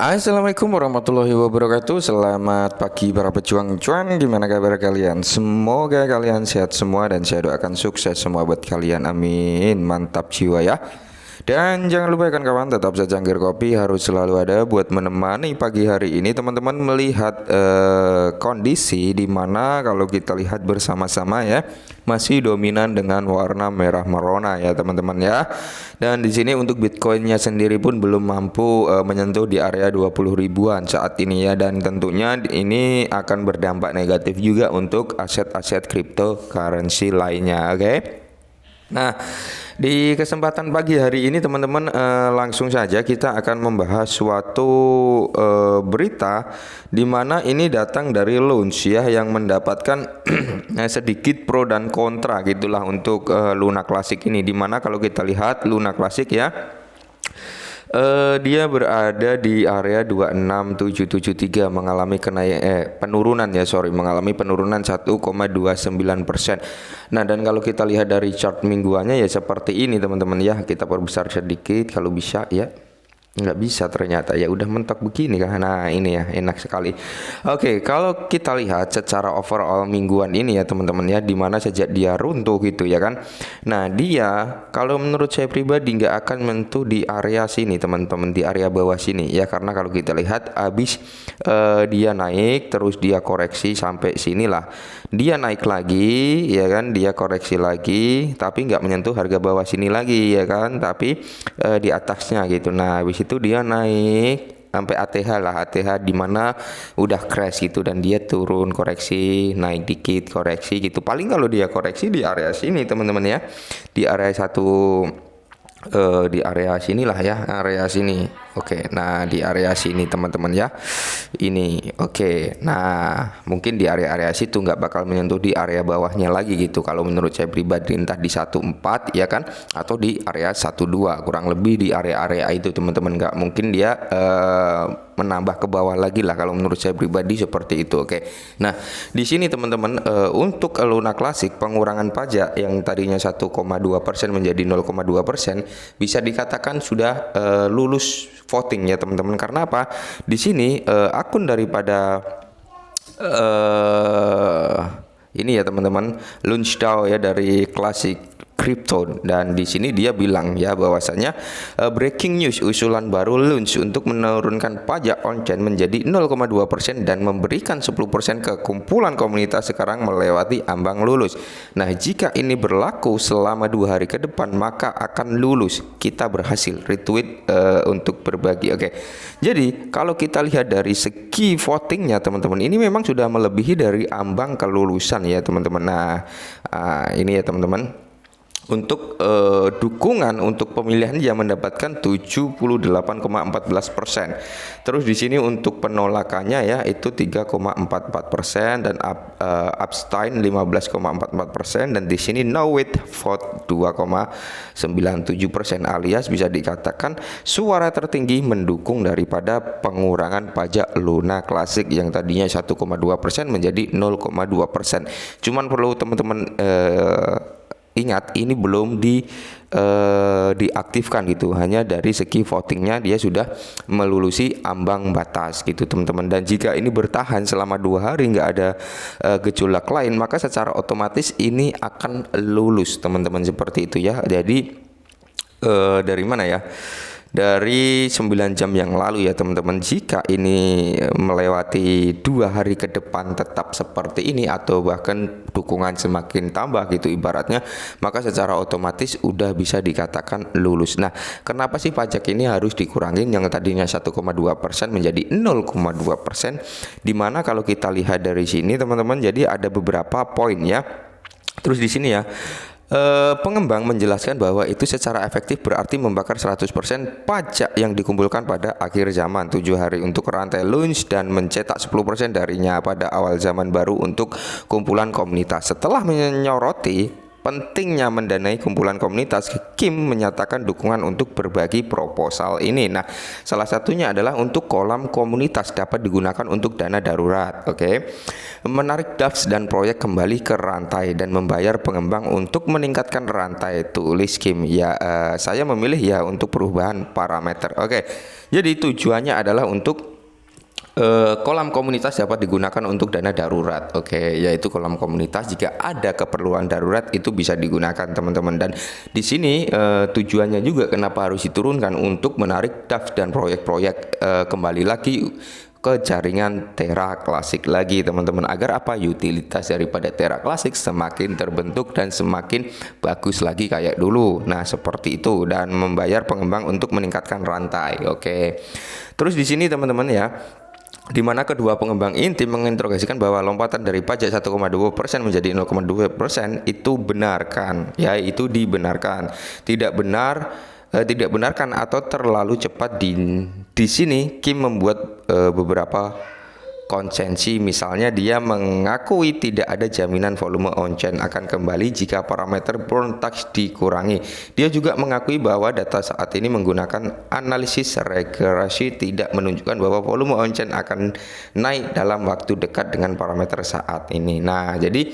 Assalamualaikum warahmatullahi wabarakatuh. Selamat pagi para pejuang cuan. Gimana kabar kalian? Semoga kalian sehat semua dan saya doakan sukses semua buat kalian. Amin. Mantap jiwa ya. Dan jangan lupa kawan-kawan, tetap secangkir kopi harus selalu ada buat menemani pagi hari ini. Teman-teman melihat kondisi di mana kalau kita lihat bersama-sama ya, masih dominan dengan warna merah merona ya teman-teman ya. Dan di sini untuk Bitcoinnya sendiri pun belum mampu menyentuh di area 20 ribuan saat ini ya, dan tentunya ini akan berdampak negatif juga untuk aset-aset cryptocurrency lainnya. Oke. Nah, di kesempatan pagi hari ini teman-teman langsung saja kita akan membahas suatu berita di mana ini datang dari Launch ya, yang mendapatkan sedikit pro dan kontra gitulah untuk Luna Classic ini, di mana kalau kita lihat Luna Classic ya, dia berada di area 26773 mengalami mengalami penurunan 1,29%. Nah, dan kalau kita lihat dari chart mingguannya ya seperti ini teman-teman ya. Kita perbesar sedikit kalau bisa ya. Nggak bisa ternyata, ya udah mentok begini kan. Nah ini ya, enak sekali. Oke, kalau kita lihat secara overall mingguan ini ya teman-teman ya, dimana sejak dia runtuh gitu ya kan. Nah dia kalau menurut saya pribadi nggak akan menyentuh di area sini teman-teman, di area bawah sini ya, karena kalau kita lihat abis dia naik terus dia koreksi sampai sinilah, dia naik lagi ya kan, dia koreksi lagi tapi nggak menyentuh harga bawah sini lagi ya kan, tapi di atasnya gitu. Nah habis itu dia naik sampai ATH lah, ATH di mana udah crash gitu, dan dia turun koreksi, naik dikit koreksi gitu. Paling kalau dia koreksi di area sini teman-teman ya, di area di area sinilah ya, area sini. Oke, nah di area sini teman-teman ya, ini oke. Nah mungkin di area-area situ nggak bakal menyentuh di area bawahnya lagi gitu kalau menurut saya pribadi, entah di 14 ya kan, atau di area 12, kurang lebih di area-area itu teman-teman. Nggak mungkin dia menambah ke bawah lagi lah kalau menurut saya pribadi seperti itu. Oke, nah di sini teman-teman untuk Luna Classic pengurangan pajak yang tadinya 1,2% menjadi 0,2% bisa dikatakan sudah lulus voting ya teman-teman. Karena apa? Di sini akun daripada ini ya teman-teman, LaunchDAO ya, dari Classic Crypto, dan di sini dia bilang ya bahwasanya breaking news, usulan baru Launch untuk menurunkan pajak on-chain menjadi 0,2% dan memberikan 10% ke kumpulan komunitas sekarang melewati ambang lulus. Nah, jika ini berlaku selama 2 hari ke depan maka akan lulus. Kita berhasil retweet untuk berbagi. Oke. Jadi, kalau kita lihat dari segi votingnya teman-teman, ini memang sudah melebihi dari ambang kelulusan ya teman-teman. Nah, ini ya teman-teman. Untuk dukungan untuk pemilihan dia mendapatkan 78,14%. Terus di sini untuk penolakannya ya itu 3,44% dan abstain 15,44%, dan di sini no with vote 2,97%, alias bisa dikatakan suara tertinggi mendukung daripada pengurangan pajak Luna Classic yang tadinya 1,2% menjadi 0,2%. Cuman perlu teman-teman ingat, ini belum diaktifkan gitu, hanya dari segi votingnya dia sudah melulusi ambang batas gitu teman-teman. Dan jika ini bertahan selama 2 hari nggak ada gejolak lain, maka secara otomatis ini akan lulus teman-teman, seperti itu ya. Jadi dari mana ya? Dari 9 jam yang lalu ya teman-teman, jika ini melewati 2 hari ke depan tetap seperti ini atau bahkan dukungan semakin tambah gitu ibaratnya, maka secara otomatis udah bisa dikatakan lulus. Nah, kenapa sih pajak ini harus dikurangin yang tadinya 1,2% menjadi 0,2%? Dimana kalau kita lihat dari sini teman-teman, jadi ada beberapa poin ya. Terus di sini ya, pengembang menjelaskan bahwa itu secara efektif berarti membakar 100% pajak yang dikumpulkan pada akhir zaman 7 hari untuk rantai Launch dan mencetak 10% darinya pada awal zaman baru untuk kumpulan komunitas. Setelah menyoroti pentingnya mendanai kumpulan komunitas, Kim menyatakan dukungan untuk berbagi proposal ini. Nah, salah satunya adalah untuk kolam komunitas dapat digunakan untuk dana darurat. Oke. Menarik dApps dan proyek kembali ke rantai dan membayar pengembang untuk meningkatkan rantai, tulis Kim. Ya, saya memilih ya untuk perubahan parameter. Oke. Jadi tujuannya adalah untuk kolam komunitas dapat digunakan untuk dana darurat. Oke, yaitu kolam komunitas jika ada keperluan darurat itu bisa digunakan teman-teman. Dan di sini tujuannya juga kenapa harus diturunkan untuk menarik dApps dan proyek-proyek kembali lagi ke jaringan Terra Classic lagi teman-teman, agar apa, utilitas daripada Terra Classic semakin terbentuk dan semakin bagus lagi kayak dulu. Nah, seperti itu, dan membayar pengembang untuk meningkatkan rantai. Oke. Terus di sini teman-teman ya, di mana kedua pengembang inti menginterogasikan bahwa lompatan dari pajak 1,2% menjadi 0,2% itu benarkan, ya, itu dibenarkan. Tidak benarkan atau terlalu cepat. Di sini Kim membuat beberapa konsensi, misalnya dia mengakui tidak ada jaminan volume on-chain akan kembali jika parameter burn tax dikurangi. Dia juga mengakui bahwa data saat ini menggunakan analisis regresi tidak menunjukkan bahwa volume on-chain akan naik dalam waktu dekat dengan parameter saat ini. Nah, jadi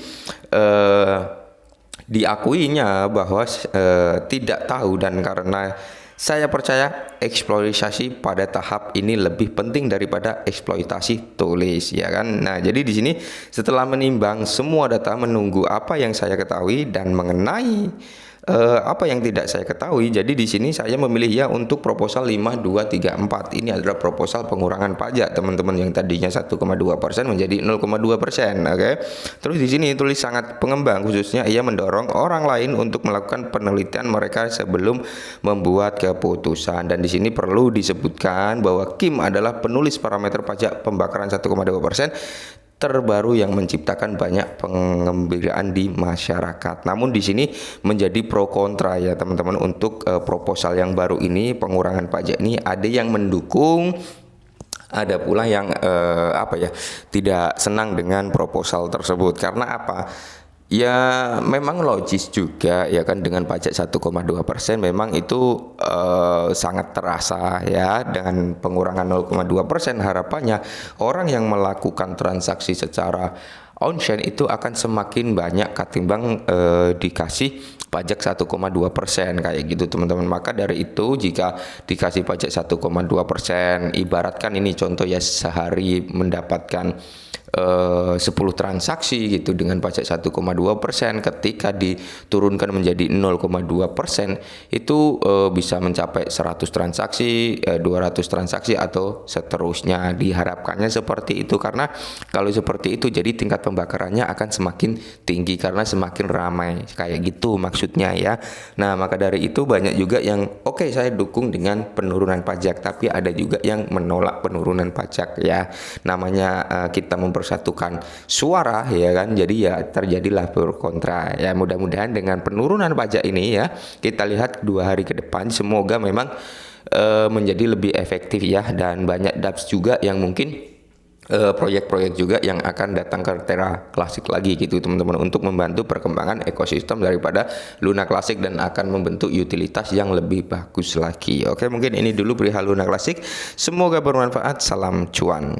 diakuinya bahwa tidak tahu, dan karena saya percaya eksploitasi pada tahap ini lebih penting daripada eksploitasi, tulis, ya kan. Nah, jadi di sini setelah menimbang semua data, menunggu apa yang saya ketahui dan mengenai apa yang tidak saya ketahui, jadi di sini saya memilih ya untuk proposal 5234. Ini adalah proposal pengurangan pajak teman-teman, yang tadinya 1,2% menjadi 0,2%. Oke. Terus di sini tulis sangat pengembang, khususnya ia mendorong orang lain untuk melakukan penelitian mereka sebelum membuat keputusan. Dan di sini perlu disebutkan bahwa Kim adalah penulis parameter pajak pembakaran 1,2% terbaru yang menciptakan banyak pengembiraan di masyarakat. Namun di sini menjadi pro kontra ya teman-teman untuk proposal yang baru ini, pengurangan pajak ini. Ada yang mendukung, ada pula yang tidak senang dengan proposal tersebut. Karena apa? Ya memang logis juga ya kan, dengan pajak 1,2% memang itu sangat terasa ya. Dengan pengurangan 0,2% harapannya orang yang melakukan transaksi secara on-chain itu akan semakin banyak ketimbang dikasih pajak 1,2% kayak gitu teman-teman. Maka dari itu jika dikasih pajak 1,2%, ibaratkan ini contoh ya, sehari mendapatkan 10 transaksi gitu dengan pajak 1,2%, ketika diturunkan menjadi 0,2% itu bisa mencapai 100 transaksi, 200 transaksi atau seterusnya. Diharapkannya seperti itu, karena kalau seperti itu jadi tingkat pembakarannya akan semakin tinggi karena semakin ramai kayak gitu maksudnya ya. Nah, maka dari itu banyak juga yang oke, saya dukung dengan penurunan pajak, tapi ada juga yang menolak penurunan pajak ya. Namanya kita mempersatukan suara ya kan, jadi ya terjadilah pro kontra ya. Mudah-mudahan dengan penurunan pajak ini ya, kita lihat 2 hari ke depan semoga memang menjadi lebih efektif ya, dan banyak dApps juga yang mungkin proyek-proyek juga yang akan datang ke Terra Classic lagi gitu teman-teman, untuk membantu perkembangan ekosistem daripada Luna Classic dan akan membentuk utilitas yang lebih bagus lagi. Oke, mungkin ini dulu perihal Luna Classic, semoga bermanfaat. Salam cuan.